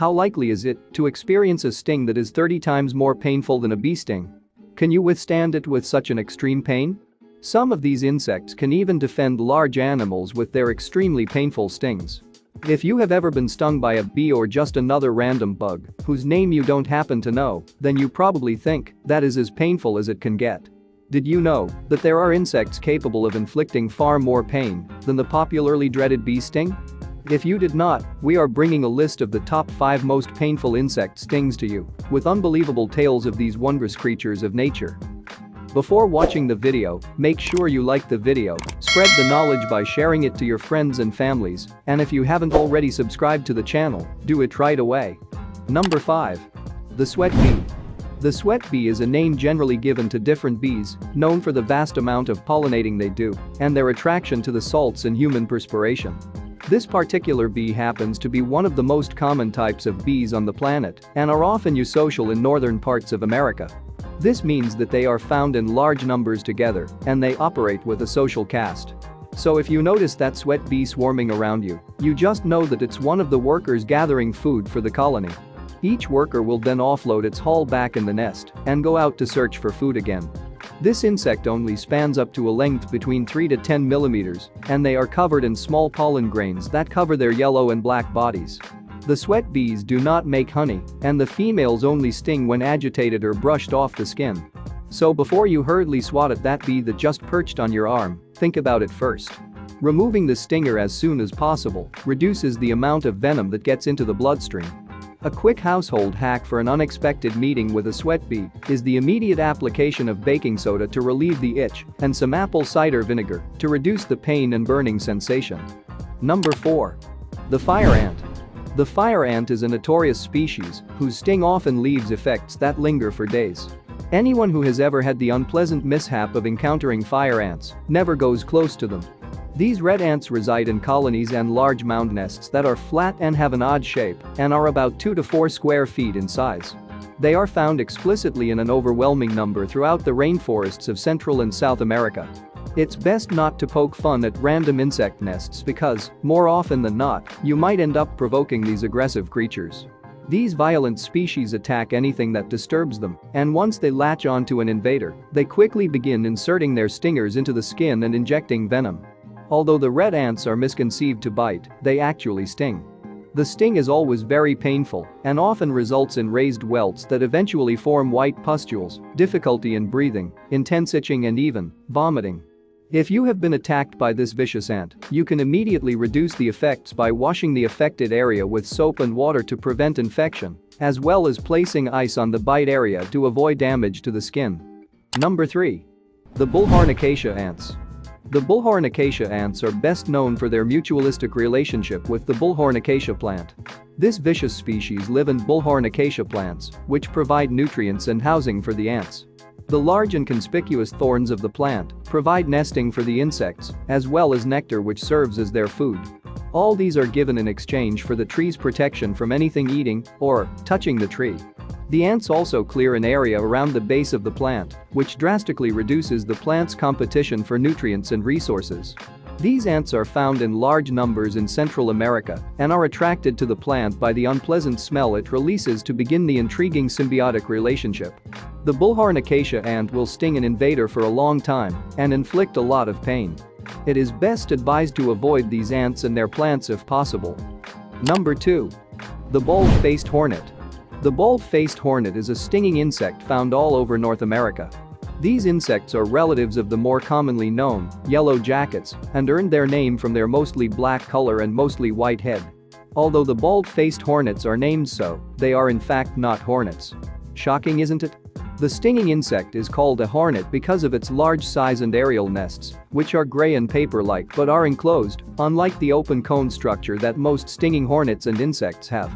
How likely is it to experience a sting that is 30 times more painful than a bee sting? Can you withstand it with such an extreme pain? Some of these insects can even defend large animals with their extremely painful stings. If you have ever been stung by a bee or just another random bug whose name you don't happen to know, then you probably think that is as painful as it can get. Did you know that there are insects capable of inflicting far more pain than the popularly dreaded bee sting? If you did not, we are bringing a list of the top 5 most painful insect stings to you, with unbelievable tales of these wondrous creatures of nature. Before watching the video, make sure you like the video, spread the knowledge by sharing it to your friends and families, and if you haven't already subscribed to the channel, do it right away. Number 5. The sweat bee. The sweat bee is a name generally given to different bees, known for the vast amount of pollinating they do and their attraction to the salts in human perspiration. This particular bee happens to be one of the most common types of bees on the planet and are often eusocial in northern parts of America. This means that they are found in large numbers together and they operate with a social caste. So if you notice that sweat bee swarming around you, you just know that it's one of the workers gathering food for the colony. Each worker will then offload its haul back in the nest and go out to search for food again. This insect only spans up to a length between 3 to 10 millimeters, and they are covered in small pollen grains that cover their yellow and black bodies. The sweat bees do not make honey, and the females only sting when agitated or brushed off the skin. So before you hurriedly swat at that bee that just perched on your arm, think about it first. Removing the stinger as soon as possible reduces the amount of venom that gets into the bloodstream. A quick household hack for an unexpected meeting with a sweat bee is the immediate application of baking soda to relieve the itch and some apple cider vinegar to reduce the pain and burning sensation. Number 4. The fire ant. The fire ant is a notorious species whose sting often leaves effects that linger for days. Anyone who has ever had the unpleasant mishap of encountering fire ants never goes close to them. These red ants reside in colonies and large mound nests that are flat and have an odd shape and are about 2 to 4 square feet in size. They are found explicitly in an overwhelming number throughout the rainforests of Central and South America. It's best not to poke fun at random insect nests because, more often than not, you might end up provoking these aggressive creatures. These violent species attack anything that disturbs them, and once they latch onto an invader, they quickly begin inserting their stingers into the skin and injecting venom. Although the red ants are misconceived to bite, they actually sting. The sting is always very painful and often results in raised welts that eventually form white pustules, difficulty in breathing, intense itching and even vomiting. If you have been attacked by this vicious ant, you can immediately reduce the effects by washing the affected area with soap and water to prevent infection, as well as placing ice on the bite area to avoid damage to the skin. Number 3. The Bullhorn Acacia Ants. The Bullhorn Acacia ants are best known for their mutualistic relationship with the Bullhorn Acacia plant. This vicious species live in Bullhorn Acacia plants, which provide nutrients and housing for the ants. The large and conspicuous thorns of the plant provide nesting for the insects, as well as nectar which serves as their food. All these are given in exchange for the tree's protection from anything eating or touching the tree. The ants also clear an area around the base of the plant, which drastically reduces the plant's competition for nutrients and resources. These ants are found in large numbers in Central America and are attracted to the plant by the unpleasant smell it releases to begin the intriguing symbiotic relationship. The Bullhorn Acacia ant will sting an invader for a long time and inflict a lot of pain. It is best advised to avoid these ants and their plants if possible. Number 2. The bald-faced hornet. The bald-faced hornet is a stinging insect found all over North America. These insects are relatives of the more commonly known yellow jackets and earned their name from their mostly black color and mostly white head. Although the bald-faced hornets are named so, they are in fact not hornets. Shocking, isn't it? The stinging insect is called a hornet because of its large size and aerial nests, which are gray and paper-like but are enclosed, unlike the open cone structure that most stinging hornets and insects have.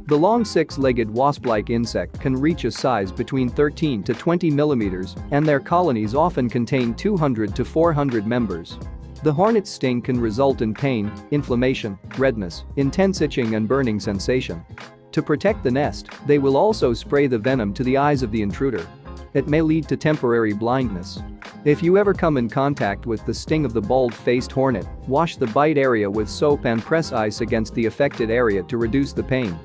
The long 6-legged wasp-like insect can reach a size between 13 to 20 millimeters, and their colonies often contain 200 to 400 members. The hornet's sting can result in pain, inflammation, redness, intense itching and burning sensation. To protect the nest, they will also spray the venom to the eyes of the intruder. It may lead to temporary blindness. If you ever come in contact with the sting of the bald-faced hornet, wash the bite area with soap and press ice against the affected area to reduce the pain.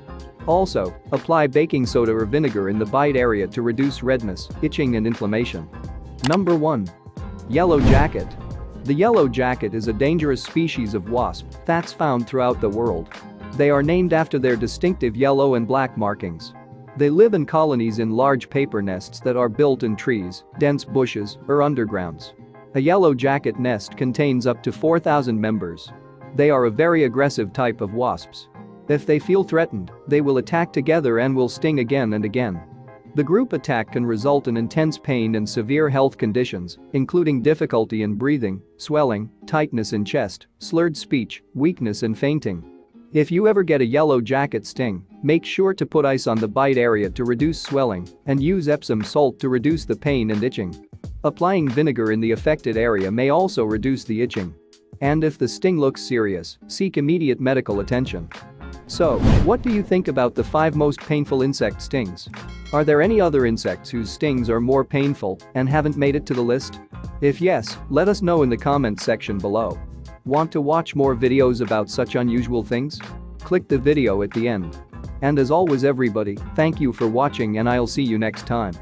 Also, apply baking soda or vinegar in the bite area to reduce redness, itching and inflammation. Number 1. Yellow jacket. The yellow jacket is a dangerous species of wasp that's found throughout the world. They are named after their distinctive yellow and black markings. They live in colonies in large paper nests that are built in trees, dense bushes, or undergrounds. A yellow jacket nest contains up to 4,000 members. They are a very aggressive type of wasps. If they feel threatened, they will attack together and will sting again and again. The group attack can result in intense pain and severe health conditions, including difficulty in breathing, swelling, tightness in chest, slurred speech, weakness and fainting. If you ever get a yellow jacket sting, make sure to put ice on the bite area to reduce swelling and use Epsom salt to reduce the pain and itching. Applying vinegar in the affected area may also reduce the itching. And if the sting looks serious, seek immediate medical attention. So, what do you think about the 5 most painful insect stings? Are there any other insects whose stings are more painful and haven't made it to the list? If yes, let us know in the comments section below. Want to watch more videos about such unusual things? Click the video at the end. And as always everybody, thank you for watching and I'll see you next time.